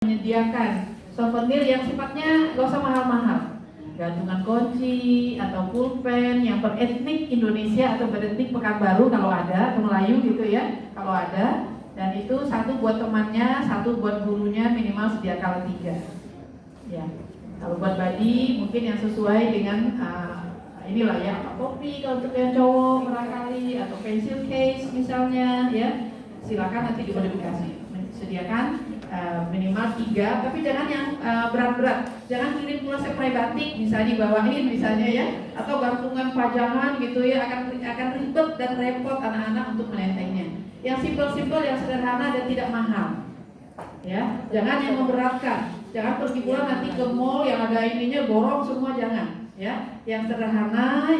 menyediakan souvenir yang sifatnya gak usah mahal-mahal, gantungan kunci atau pulpen yang beretnik Indonesia atau beretnik Pekanbaru kalau ada, atau Melayu gitu ya kalau ada, dan itu satu buat temannya, satu buat gurunya, minimal sediakan 3 ya. Kalau buat body mungkin yang sesuai dengan inilah ya, apa topi kalau untuk yang cowok barangkali, atau pencil case misalnya ya, silakan nanti dimodifikasi. Sediakan minimal 3, tapi jangan yang berat-berat. Jangan kirim pula spray batik bisa dibawain misalnya ya, atau gantungan pajangan gitu ya, akan ribet dan repot anak-anak untuk menentengnya. Yang simpel-simpel, yang sederhana dan tidak mahal. Ya, jangan yang memberatkan. Jangan pergi pula nanti ke mall yang ada ininya borong semua, jangan. Ya, yang sederhana,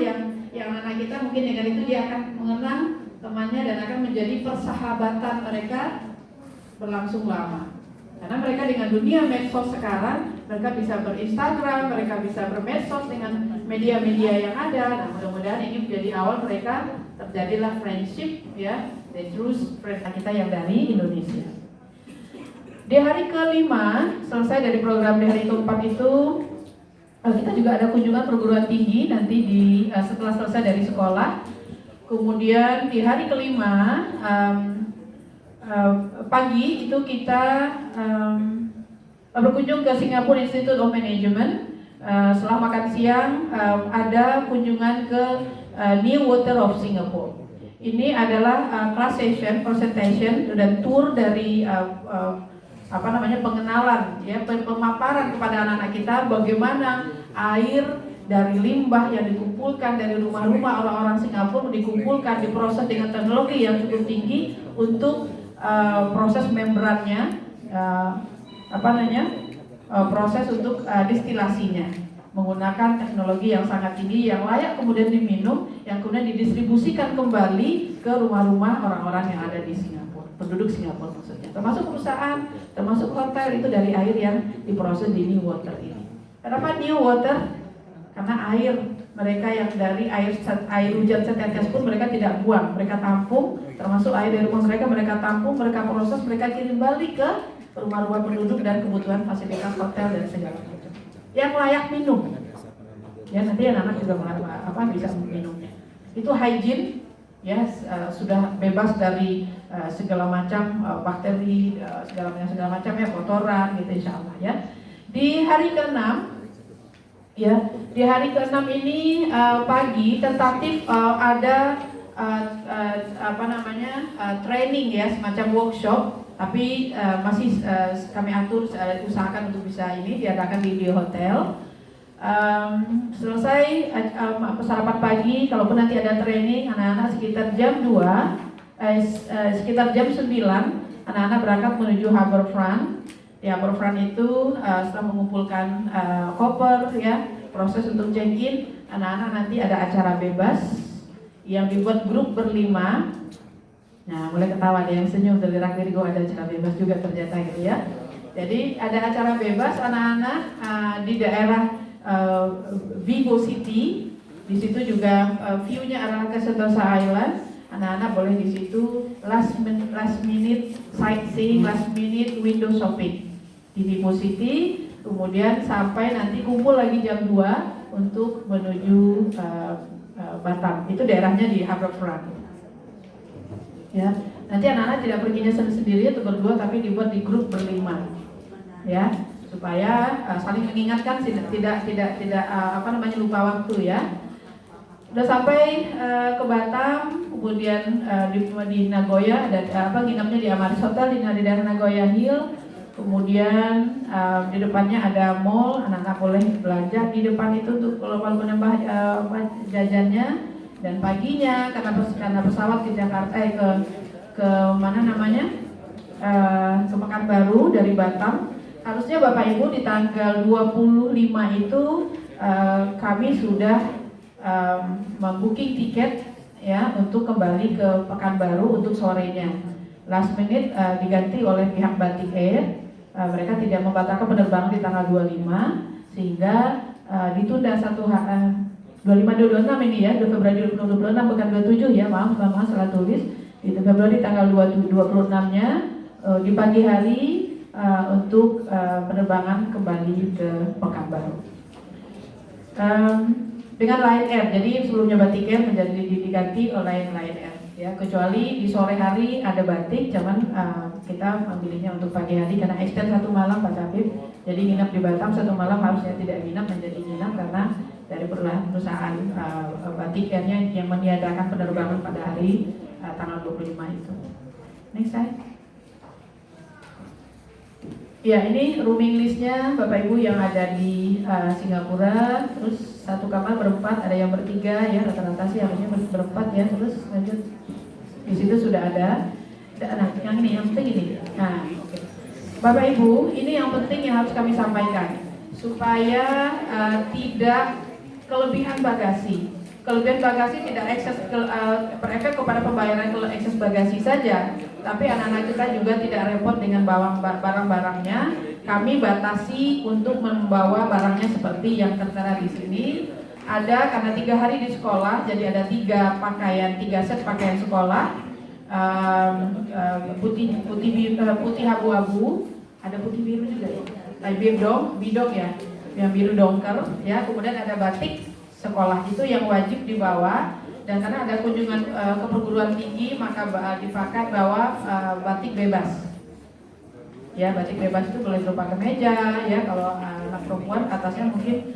yang anak kita mungkin dengan itu dia akan mengenang temannya dan akan menjadi persahabatan mereka berlangsung lama. Karena mereka dengan dunia medsos sekarang, mereka bisa berinstagram, mereka bisa bermedsos dengan media-media yang ada. Nah, mudah-mudahan ini menjadi awal mereka terjadilah friendship ya, the true friend kita yang dari Indonesia. Di hari ke-5, selesai dari program di hari ke-4 itu, kita juga ada kunjungan perguruan tinggi nanti setelah selesai dari sekolah. Kemudian di hari ke-5 pagi itu kita berkunjung ke Singapore Institute of Management. Setelah makan siang ada kunjungan ke New Water of Singapore. Ini adalah class session, presentation dan tour dari pengenalan ya, pemaparan kepada anak-anak kita bagaimana air dari limbah yang dikumpulkan dari rumah-rumah orang-orang Singapura dikumpulkan, diproses dengan teknologi yang cukup tinggi untuk proses membrannya, proses untuk distilasinya menggunakan teknologi yang sangat tinggi yang layak kemudian diminum, yang kemudian didistribusikan kembali ke rumah-rumah orang-orang yang ada di Singapura, penduduk Singapura maksudnya, termasuk perusahaan, termasuk hotel, itu dari air yang diproses di New Water ini. Kenapa New Water? Karena air mereka yang dari air hujan setetes pun mereka tidak buang, mereka tampung, termasuk air dari rumah mereka tampung, mereka proses, mereka kirim balik ke rumah-rumah penduduk dan kebutuhan fasilitas hotel dan segala macam yang layak minum. Ya, nanti anak-anak juga bisa minumnya. Itu hygiene, ya, sudah bebas dari segala macam bakteri, segala macam ya, kotoran gitu insya Allah ya. Di hari ke-6 ya, di hari ke-6 ini pagi tentatif ada training ya, semacam workshop, tapi masih kami atur, usahakan untuk bisa ini diadakan di hotel. Selesai sarapan pagi, kalaupun nanti ada training, anak-anak sekitar jam 2, sekitar jam 9 anak-anak berangkat menuju Harbourfront. Di Harbourfront itu setelah mengumpulkan koper ya, proses untuk check-in, anak-anak nanti ada acara bebas yang dibuat grup berlima. Nah, mulai ketawa ada yang senyum dari Rakyat ada acara bebas juga ternyata gitu ya. Jadi ada acara bebas anak-anak di daerah Vivo City. Di situ juga view-nya adalah ke Sentosa Island. Anak-anak boleh di situ last minute sightseeing, last minute window shopping di Vivo City. Kemudian sampai nanti kumpul lagi jam 2 untuk menuju Batam. Itu daerahnya di Harbourfront. Ya, nanti anak-anak tidak perginya sendiri atau berdua, tapi dibuat di grup berlima, ya, supaya saling mengingatkan, tidak lupa waktu ya. Udah sampai ke Batam, kemudian di Nagoya, nginapnya di Amaris Hotel di daerah Nagoya Hill. Kemudian di depannya ada mall, anak-anak boleh belanja di depan itu untuk kalau menambah jajannya. Dan paginya karena pesawat ke Jakarta ke Pekanbaru dari Batam, harusnya Bapak Ibu di tanggal 25 itu kami sudah membooking tiket ya untuk kembali ke Pekanbaru untuk sorenya. Last minute diganti oleh pihak Batik Air. Mereka tidak membatalkan penerbangan di tanggal 25 sehingga ditunda 25-26 ini ya, 2 Februari 2026 bukan 27 ya, maaf salah tulis. Di Februari tanggal 26-nya di pagi hari untuk penerbangan kembali ke Pekanbaru. Dengan Lion Air, jadi sebelumnya Batik Air menjadi diganti oleh Lion Air. Ya, kecuali di sore hari ada Batik, cuman kita memilihnya untuk pagi hari karena extend 1 malam Pak Habib. Jadi nginap di Batam 1 malam harusnya tidak nginap menjadi nginap karena dari perusahaan Batik Airnya yang meniadakan penerbangan pada hari tanggal 25 itu. Next slide. Ya, ini rooming listnya Bapak Ibu yang ada di Singapura. Terus satu kamar berempat, ada yang bertiga ya, rata-rata sih harusnya berempat ya. Terus lanjut, di situ sudah ada. Nah, yang ini, yang penting ini. Nah, okay. Bapak Ibu, ini yang penting yang harus kami sampaikan supaya tidak kelebihan bagasi. Kelebihan bagasi tidak berefek kepada pembayaran ekses bagasi saja, tapi anak-anak kita juga tidak repot dengan bawa barang-barangnya. Kami batasi untuk membawa barangnya seperti yang tertera di sini. Ada karena 3 hari di sekolah, jadi ada 3 set pakaian sekolah, putih abu-abu, ada putih biru juga ya, bidong ya, yang biru dongker ya. Kemudian ada batik sekolah itu yang wajib dibawa, dan karena ada kunjungan ke perguruan tinggi maka dipakai bawa batik bebas. Ya, batik bebas itu boleh berupa kemeja ya, kalau anak perempuan atasnya mungkin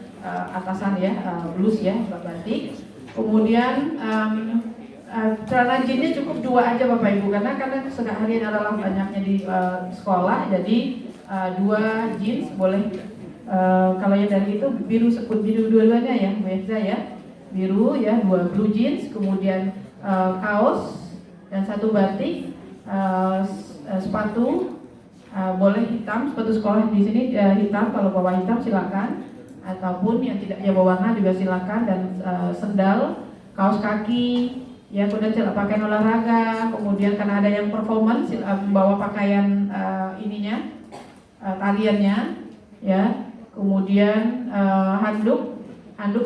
atasan ya, blus ya, batik. Kemudian celana jeansnya cukup 2 aja Bapak Ibu, karena seharian adalah banyaknya di sekolah, jadi 2 jeans boleh. Kalau yang dari itu biru dua-duanya ya, Bu Eza ya, biru ya, 2 blue jeans, kemudian kaos dan 1 batik, sepatu boleh hitam, sepatu sekolah di sini hitam, kalau bawa hitam silakan, ataupun yang tidak ya berwarna juga silakan, dan sendal, kaos kaki ya, kemudian pakaian olahraga, kemudian karena ada yang performance membawa pakaian taliannya ya. Kemudian handuk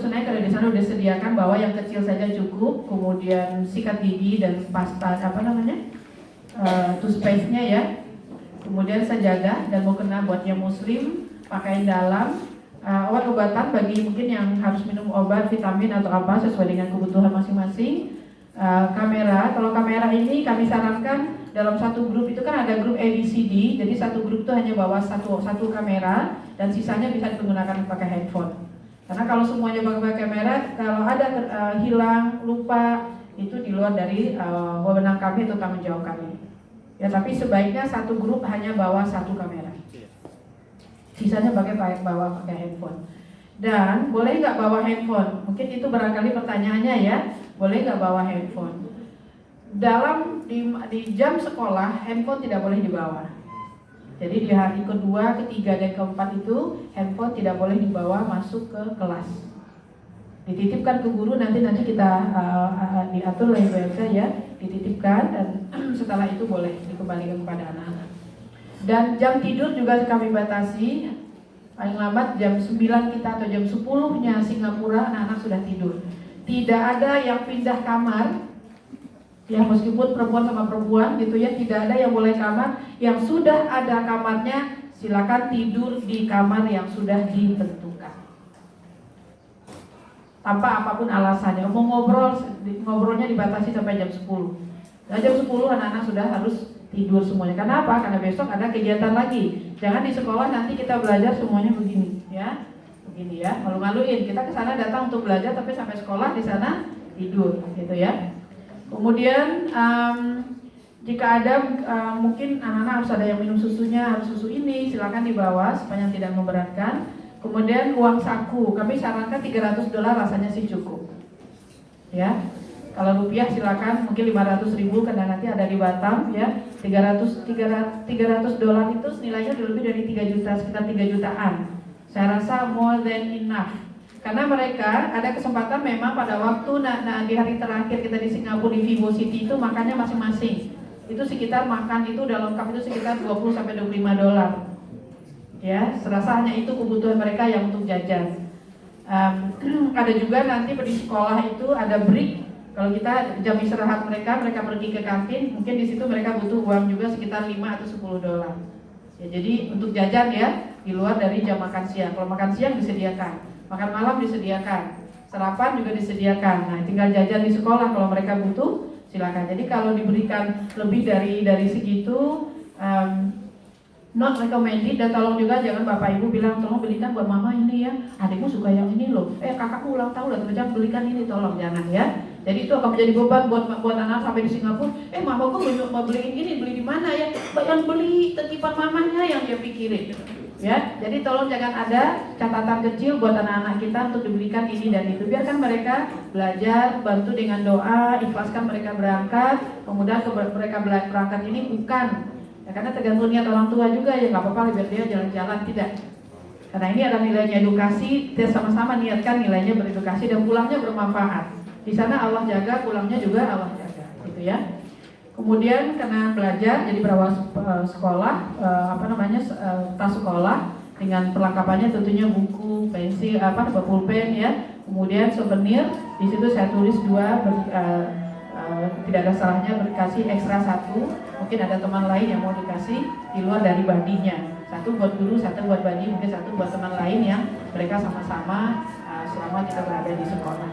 sebenarnya kalau di sana udah sediakan, bawa yang kecil saja cukup. Kemudian sikat gigi dan pasta toothpaste-nya ya. Kemudian sajadah, dan mukena buat yang muslim, pakaian dalam, obat-obatan bagi mungkin yang harus minum obat, vitamin atau apa sesuai dengan kebutuhan masing-masing. Kamera, kalau kamera ini kami sarankan dalam satu grup itu kan ada grup ABCD, jadi satu grup itu hanya bawa satu kamera, dan sisanya bisa digunakan pakai handphone. Karena kalau semuanya pakai kamera, kalau ada hilang, lupa, itu di luar dari wewenang kami atau tanggung jawab kami. Ya, tapi sebaiknya satu grup hanya bawa satu kamera, sisanya bawa pakai handphone. Dan boleh nggak bawa handphone? Mungkin itu barangkali pertanyaannya ya. Boleh nggak bawa handphone? Di jam sekolah, handphone tidak boleh dibawa. Jadi di hari kedua, ketiga, dan keempat itu handphone tidak boleh dibawa masuk ke kelas. Dititipkan ke guru, nanti kita diatur oleh BLC ya, dititipkan, dan setelah itu boleh dikembalikan kepada anak-anak. Dan jam tidur juga kami batasi, paling lambat jam 9 kita atau jam 10-nya Singapura anak-anak sudah tidur. Tidak ada yang pindah kamar, ya meskipun perempuan sama perempuan gitu ya, tidak ada yang boleh kamar. Yang sudah ada kamarnya silakan tidur di kamar yang sudah ditentukan, tanpa apapun alasannya. Mau ngobrolnya dibatasi sampai jam 10. Nah, jam 10 anak-anak sudah harus tidur semuanya. Karena apa? Karena besok ada kegiatan lagi. Jangan di sekolah nanti kita belajar semuanya begini ya. Begini ya, malu-maluin. Kita ke sana datang untuk belajar, tapi sampai sekolah di sana tidur, gitu ya. Kemudian jika ada mungkin anak-anak harus ada yang minum susunya, harus susu ini, silakan dibawa supaya tidak memberatkan. Kemudian uang saku, kami sarankan $300 rasanya sih cukup. Ya. Kalau rupiah silakan mungkin 500.000 karena nanti ada di Batam ya. $300 itu nilainya lebih dari 3 juta, sekitar 3 jutaan. Saya rasa more than enough. Karena mereka ada kesempatan memang pada waktu di hari terakhir kita di Singapura di Vivo City itu makannya masing-masing. Itu sekitar makan itu udah lengkap itu sekitar $20-25. Ya, serasa hanya itu kebutuhan mereka yang untuk jajan. Ada juga nanti di sekolah itu ada break. Kalau kita jam istirahat mereka pergi ke kantin, mungkin di situ mereka butuh uang juga sekitar $5 atau $10. Ya, jadi untuk jajan ya di luar dari jam makan siang. Kalau makan siang disediakan, makan malam disediakan, sarapan juga disediakan. Nah, tinggal jajan di sekolah kalau mereka butuh, silakan. Jadi kalau diberikan lebih dari segitu, not recommended. Dan tolong juga jangan bapak ibu bilang tolong belikan buat mama ini ya, adikmu suka yang ini loh, kakakku ulang tahun lah, jangan belikan ini, tolong jangan ya. Jadi itu akan menjadi beban buat anak sampai di Singapura. Mamaku mau beliin ini, beli di mana ya? Yang beli titipan mamanya yang dia pikirin. Ya, jadi tolong jangan ada catatan kecil buat anak-anak kita untuk diberikan ini dan itu. Biarkan mereka belajar, bantu dengan doa, ikhlaskan mereka berangkat. Kemudian mereka berangkat ini bukan ya, karena tergantung niat orang tua juga ya, nggak apa-apa biar dia jalan-jalan, tidak. Karena ini ada nilainya edukasi, kita sama-sama niatkan nilainya beredukasi dan pulangnya bermanfaat. Di sana Allah jaga, pulangnya juga Allah jaga, gitu ya. Kemudian karena belajar jadi berawal sekolah, tas sekolah dengan perlengkapannya tentunya buku, pensil, pulpen ya. Kemudian souvenir, di situ saya tulis 2, tidak ada salahnya dikasih ekstra 1. Mungkin ada teman lain yang mau dikasih di luar dari badinya. 1 buat guru, 1 buat badi, mungkin 1 buat teman lain yang mereka sama-sama selama kita berada di sekolah.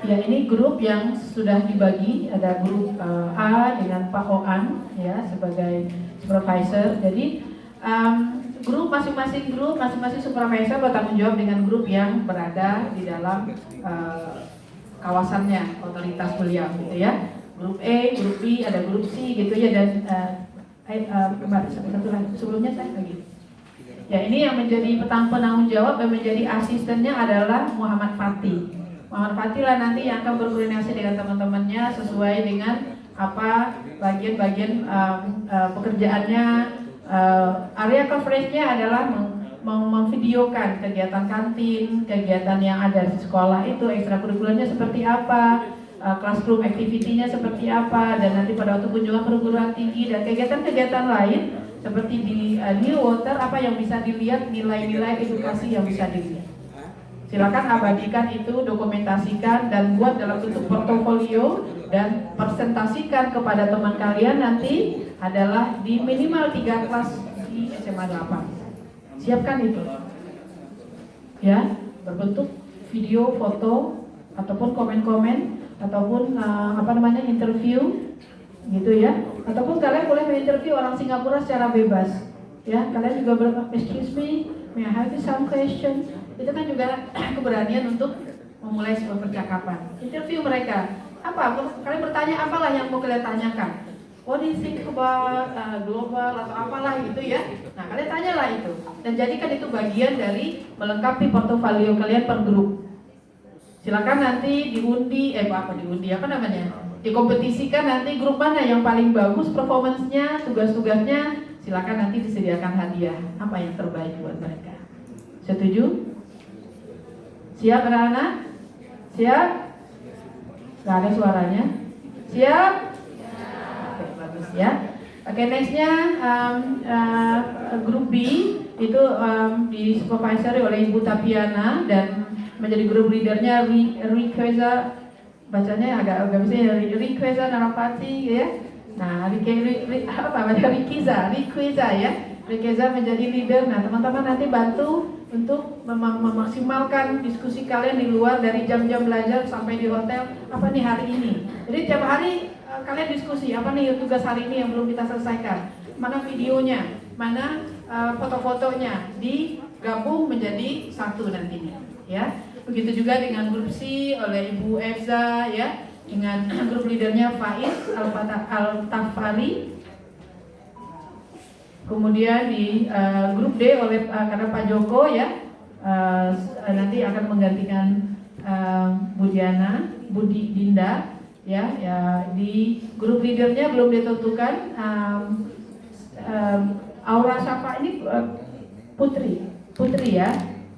Ya, ini grup yang sudah dibagi, ada grup A dengan Pak Oan ya sebagai supervisor. Jadi masing-masing supervisor bertanggung jawab dengan grup yang berada di dalam kawasannya, otoritas beliau gitu ya. Grup A, grup B, ada grup C gitu ya, dan satu lagi sebelumnya saya lagi. Ya, ini yang menjadi penanggung jawab dan menjadi asistennya adalah Muhammad Fatih. Muhammad Fatih lah nanti yang akan berkoordinasi dengan teman-temannya sesuai dengan apa bagian-bagian pekerjaannya. Area coverage-nya adalah memvideokan kegiatan kantin, kegiatan yang ada di sekolah itu, ekstrakurikulernya seperti apa, classroom activity-nya seperti apa, dan nanti pada waktu kunjungan perguruan tinggi dan kegiatan-kegiatan lain seperti di New Water, apa yang bisa dilihat, nilai-nilai edukasi yang bisa dilihat. Silakan abadikan itu, dokumentasikan dan buat dalam bentuk portofolio dan presentasikan kepada teman kalian nanti adalah di minimal 3 kelas di SMA 8. Siapkan itu. Ya, berbentuk video, foto ataupun komen-komen ataupun interview gitu ya. Ataupun kalian boleh menginterview orang Singapura secara bebas. Ya, kalian juga excuse me, may I have some question? Itu kan juga keberanian untuk memulai sebuah percakapan. Interview mereka, kalian bertanya apalah yang mau kalian tanyakan. What do you think about global atau apalah gitu ya. Nah, kalian tanyalah itu dan jadikan itu bagian dari melengkapi portofolio kalian per grup. Silakan nanti dikompetisikan nanti grup mana yang paling bagus performance-nya, tugas-tugasnya, silakan nanti disediakan hadiah apa yang terbaik buat mereka. Setuju? Siap anak-anak? Siap? Gak ada suaranya? Siap? Oke, bagus ya. Oke, nextnya grup B itu disupervisori oleh Ibu Tapiana dan menjadi grup leadernya Rikweza, bacanya agak bisa ya, Rikweza Narapati ya. Nah, Rikweza ya. Rikweza menjadi leader. Nah, teman-teman nanti bantu untuk memaksimalkan diskusi kalian di luar dari jam-jam belajar sampai di hotel. Apa nih hari ini? Jadi tiap hari kalian diskusi, apa nih tugas hari ini yang belum kita selesaikan? Mana videonya? Mana foto-fotonya? Digabung menjadi satu nantinya, ya. Begitu juga dengan grup C oleh Ibu Efza, ya, dengan grup leadernya Faiz Al-Tafari. Kemudian di grup D oleh karena Pak Joko ya, nanti akan menggantikan Budi Dinda ya. Di grup leadernya belum ditentukan. Aura Syafa ini Putri ya,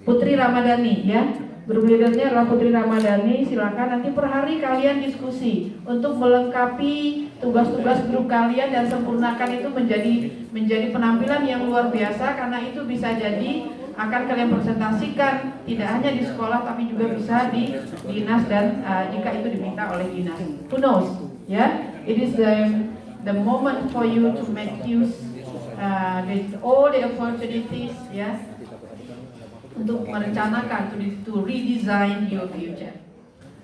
Putri Ramadhani ya. Grup leadernya adalah Putri Ramadhani. Silakan nanti per hari kalian diskusi untuk melengkapi tugas-tugas grup kalian dan sempurnakan itu menjadi penampilan yang luar biasa, karena itu bisa jadi akan kalian presentasikan tidak hanya di sekolah tapi juga bisa di dinas dan jika itu diminta oleh dinas. Who knows? Ya, it is the moment for you to make use with all the opportunities, ya, untuk merencanakan, to redesign your future.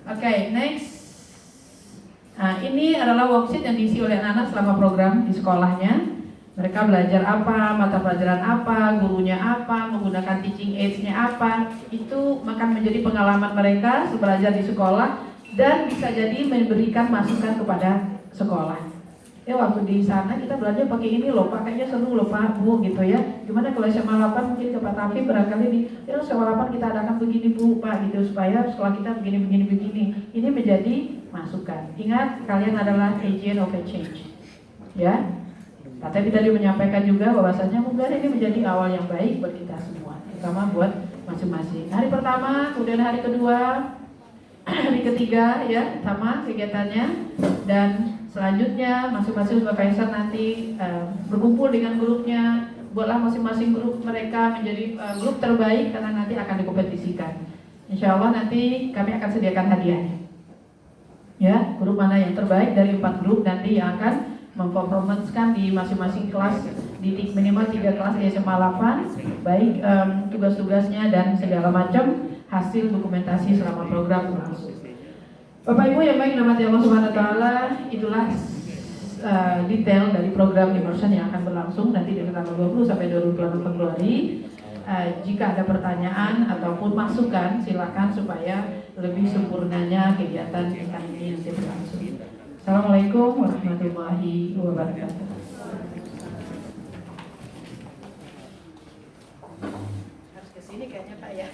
Okay, next. Nah, ini adalah worksheet yang diisi oleh anak-anak selama program di sekolahnya. Mereka belajar apa, mata pelajaran apa, gurunya apa, menggunakan teaching aids-nya apa. Itu akan menjadi pengalaman mereka belajar di sekolah dan bisa jadi memberikan masukan kepada sekolah. Ya, waktu di sana kita belajar pakai ini loh, pakainya seru loh Pak, Bu, gitu ya. Gimana kalau SMA 8 mungkin ke Pak Taufik barangkali nih, ya SMA 8 kita adakan begini Bu, Pak, gitu, supaya sekolah kita begini. Ini menjadi masukan. Ingat, kalian adalah agent of a change. Ya. Tapi tadi menyampaikan juga bahwasanya mungkin ini menjadi awal yang baik buat kita semua, terutama buat masing-masing. Hari pertama, kemudian hari kedua, hari ketiga, ya, sama kegiatannya. Dan selanjutnya masing-masing supervisor nanti berkumpul dengan grupnya, buatlah masing-masing grup mereka menjadi grup terbaik karena nanti akan dikompetisikan. Insya Allah nanti kami akan sediakan hadiahnya. Ya, grup mana yang terbaik dari 4 grup nanti yang akan memperformanskan di masing-masing kelas, di minimal 3 kelas di SMA 8, baik tugas-tugasnya dan segala macam hasil dokumentasi selama program berlangsung. Bapak Ibu yang baik dirahmati Allah Subhanahu wa taala, itulah detail dari program immersion yang akan berlangsung nanti dari tanggal 20 sampai 28 Februari. Jika ada pertanyaan ataupun masukan, silakan supaya lebih sempurnanya kegiatan ini nanti berlangsung. Assalamualaikum warahmatullahi wabarakatuh. Harus ke sini kayaknya Pak ya.